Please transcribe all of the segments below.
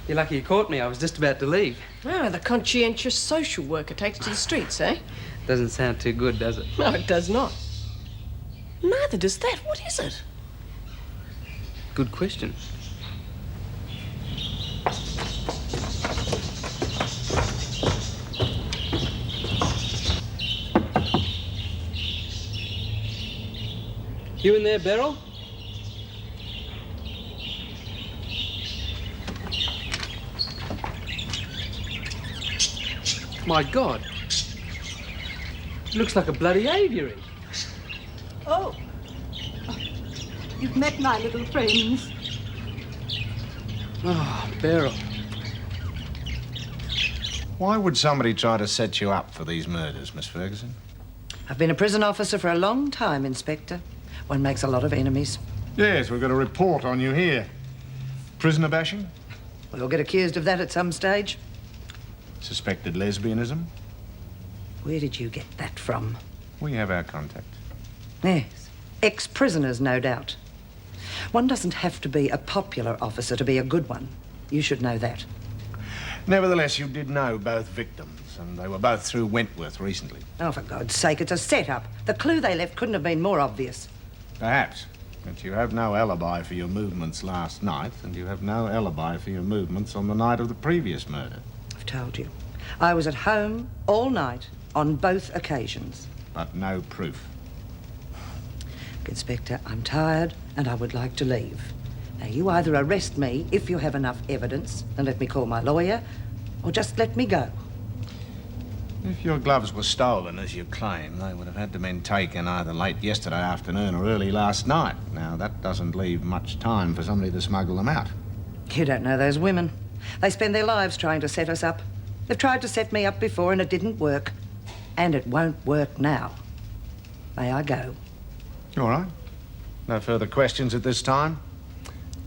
You're lucky you caught me. I was just about to leave. Oh, the conscientious social worker takes to the streets, eh? Doesn't sound too good, does it? No, it does not. Neither does that. What is it? Good question. You in there, Beryl? My God. It looks like a bloody aviary. Oh. You've met my little friends. Oh, Beryl. Why would somebody try to set you up for these murders, Miss Ferguson? I've been a prison officer for a long time, Inspector. One makes a lot of enemies. Yes, we've got a report on you here. Prisoner bashing? We'll get accused of that at some stage. Suspected lesbianism? Where did you get that from? We have our contact. Yes. Ex-prisoners, no doubt. One doesn't have to be a popular officer to be a good one. You should know that. Nevertheless, you did know both victims, and they were both through Wentworth recently. Oh, for God's sake, it's a setup. The clue they left couldn't have been more obvious. Perhaps. But you have no alibi for your movements last night, and you have no alibi for your movements on the night of the previous murder. I've told you. I was at home all night on both occasions. But no proof. Inspector, I'm tired and I would like to leave. Now, you either arrest me if you have enough evidence and let me call my lawyer, or just let me go. If your gloves were stolen, as you claim, they would have had to been taken either late yesterday afternoon or early last night. Now, that doesn't leave much time for somebody to smuggle them out. You don't know those women. They spend their lives trying to set us up. They've tried to set me up before and it didn't work. And it won't work now. May I go? All right. No further questions at this time.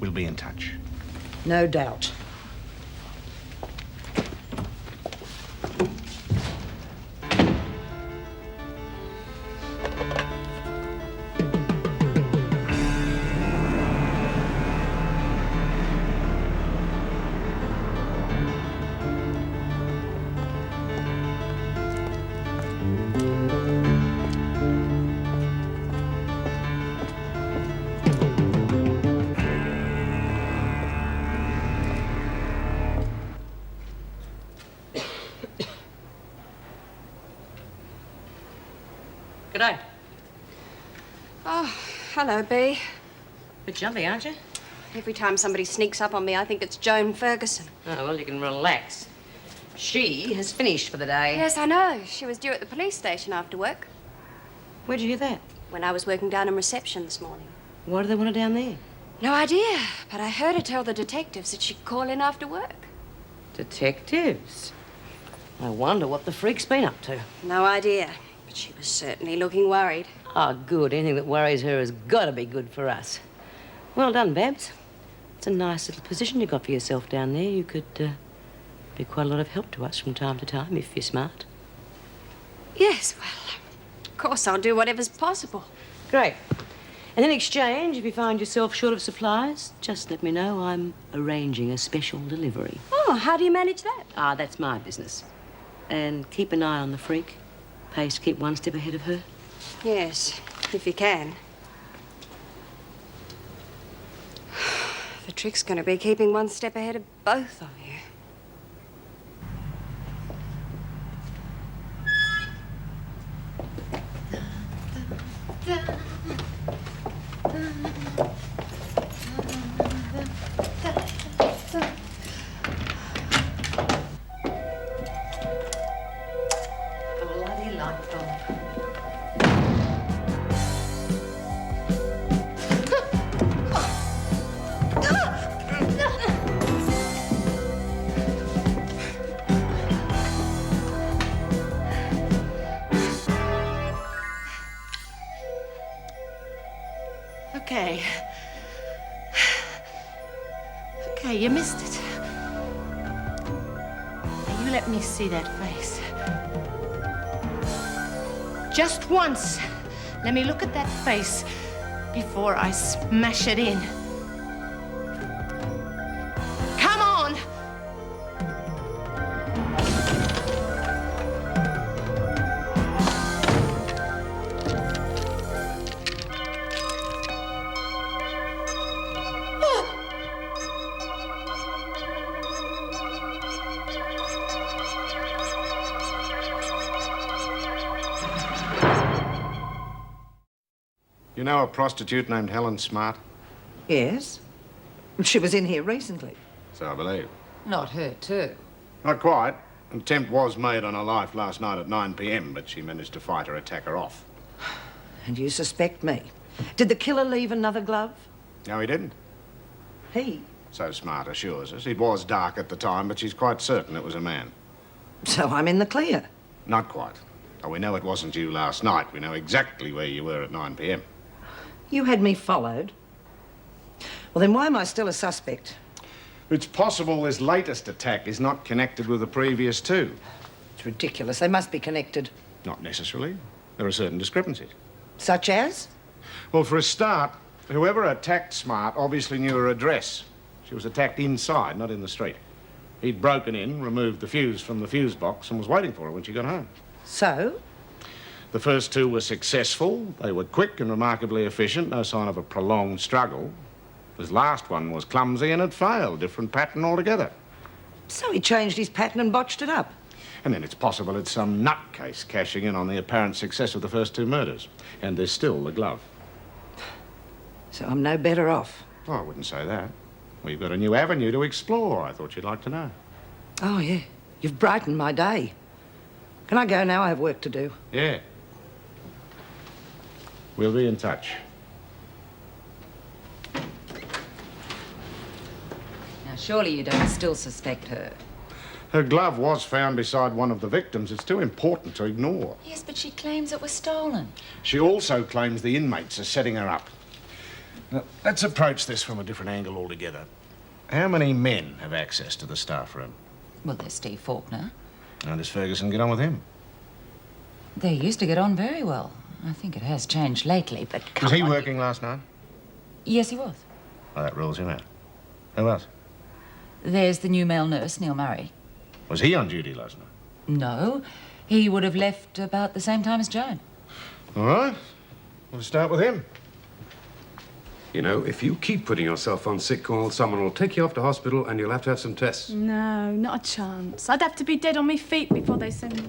We'll be in touch. No doubt. G'day. Oh, hello, Bea. Bit jumpy, aren't you? Every time somebody sneaks up on me, I think it's Joan Ferguson. Oh, well, you can relax. She has finished for the day. Yes, I know. She was due at the police station after work. Where'd you hear that? When I was working down in reception this morning. Why do they want her down there? No idea, but I heard her tell the detectives that she'd call in after work. Detectives? I wonder what the freak's been up to. No idea, but she was certainly looking worried. Oh, good. Anything that worries her has got to be good for us. Well done, Babs. It's a nice little position you got for yourself down there. You could be quite a lot of help to us from time to time if you're smart. Yes, well, of course I'll do whatever's possible. Great. And in exchange, if you find yourself short of supplies, just let me know. I'm arranging a special delivery. Oh, how do you manage that? Ah, that's my business. And keep an eye on the freak. Pays to keep one step ahead of her. Yes, if you can. The trick's going to be keeping one step ahead of both of you. Bloody light bulb. Okay. Okay, you missed it. Now, you let me see that face. Just once, let me look at that face before I smash it in. Come on! You know a prostitute named Helen Smart? Yes. She was in here recently. So I believe. Not her, too. Not quite. An attempt was made on her life last night at 9 p.m, but she managed to fight her attacker off. And you suspect me. Did the killer leave another glove? No, he didn't. He? So Smart assures us. It was dark at the time, but she's quite certain it was a man. So I'm in the clear. Not quite. Oh, we know it wasn't you last night. We know exactly where you were at 9 p.m. You had me followed. Well, then why am I still a suspect? It's possible this latest attack is not connected with the previous two. It's ridiculous. They must be connected. Not necessarily. There are certain discrepancies. Such as? Well, for a start, whoever attacked Smart obviously knew her address. She was attacked inside, not in the street. He'd broken in, removed the fuse from the fuse box, and was waiting for her when she got home. So? The first two were successful. They were quick and remarkably efficient, no sign of a prolonged struggle. This last one was clumsy and had failed, different pattern altogether. So he changed his pattern and botched it up. And then it's possible it's some nutcase cashing in on the apparent success of the first two murders. And there's still the glove. So I'm no better off. Oh, I wouldn't say that. We've got a new avenue to explore. I thought you'd like to know. Oh, yeah. You've brightened my day. Can I go now? I have work to do. Yeah. We'll be in touch. Now, surely you don't still suspect her. Her glove was found beside one of the victims. It's too important to ignore. Yes, but she claims it was stolen. She also claims the inmates are setting her up. Now, let's approach this from a different angle altogether. How many men have access to the staff room? Well, there's Steve Faulkner. How does Ferguson get on with him? They used to get on very well. I think it has changed lately, but come Was he on. working last night? Yes, he was. Well, that rules him out. Who else? There's the new male nurse, Neil Murray. Was he on duty last night? No, he would have left about the same time as Joan. All right. We'll start with him. You know, if you keep putting yourself on sick call, someone will take you off to hospital and you'll have to have some tests. No, not a chance. I'd have to be dead on my feet before they send me.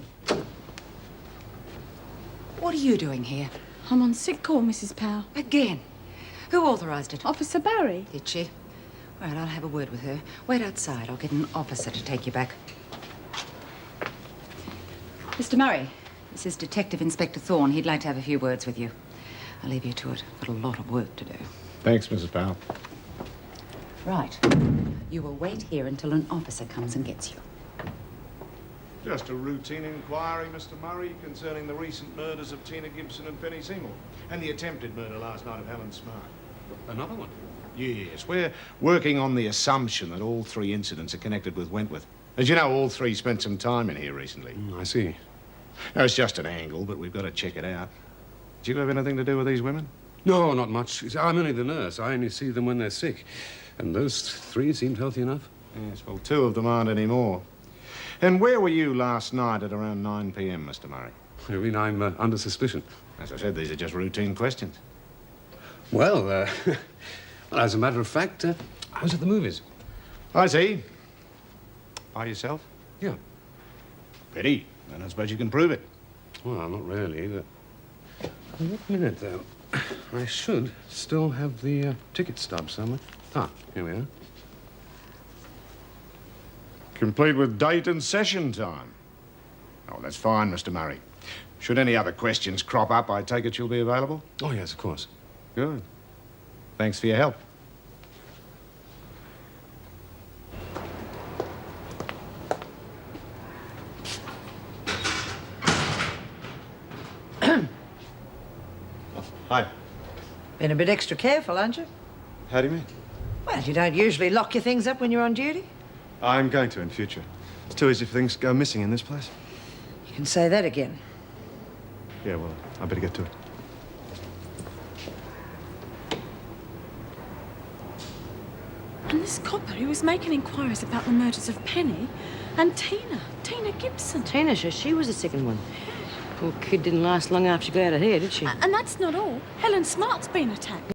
What are you doing here? I'm on sick call, Mrs. Powell. Again? Who authorised it? Officer Barry. Did she? All right, I'll have a word with her. Wait outside. I'll get an officer to take you back. Mr. Murray, this is Detective Inspector Thorne. He'd like to have a few words with you. I'll leave you to it. Got a lot of work to do. Thanks, Mrs. Powell. Right. You will wait here until an officer comes and gets you. Just a routine inquiry, Mr. Murray, concerning the recent murders of Tina Gibson and Penny Seymour, and the attempted murder last night of Helen Smart. Another one? Yes, we're working on the assumption that all three incidents are connected with Wentworth. As you know, all three spent some time in here recently. I see. Now, it's just an angle, but we've got to check it out. Do you have anything to do with these women? No, not much. I'm only the nurse. I only see them when they're sick. And those three seemed healthy enough. Yes, well, two of them aren't anymore. And where were you last night at around 9 p.m., Mr. Murray? I mean, I'm under suspicion. As I said, these are just routine questions. Well, well, as a matter of fact, I was at the movies. I see. By yourself? Yeah. Pity. And I suppose you can prove it. Well, not really. Wait a minute, though. I should still have the ticket stub somewhere. Ah, here we are. Complete with date and session time. Oh, that's fine, Mr. Murray. Should any other questions crop up, I take it you'll be available? Oh, yes, of course. Good. Thanks for your help. Hi. Been a bit extra careful, aren't you? How do you mean? Well, you don't usually lock your things up when you're on duty. I'm going to in future. It's too easy for things to go missing in this place. You can say that again. Yeah, well, I better get to it. And this copper, he was making inquiries about the murders of Penny and Tina Gibson. Tina, she was the second one. Poor kid didn't last long after she got out of here, did she? And that's not all. Helen Smart's been attacked.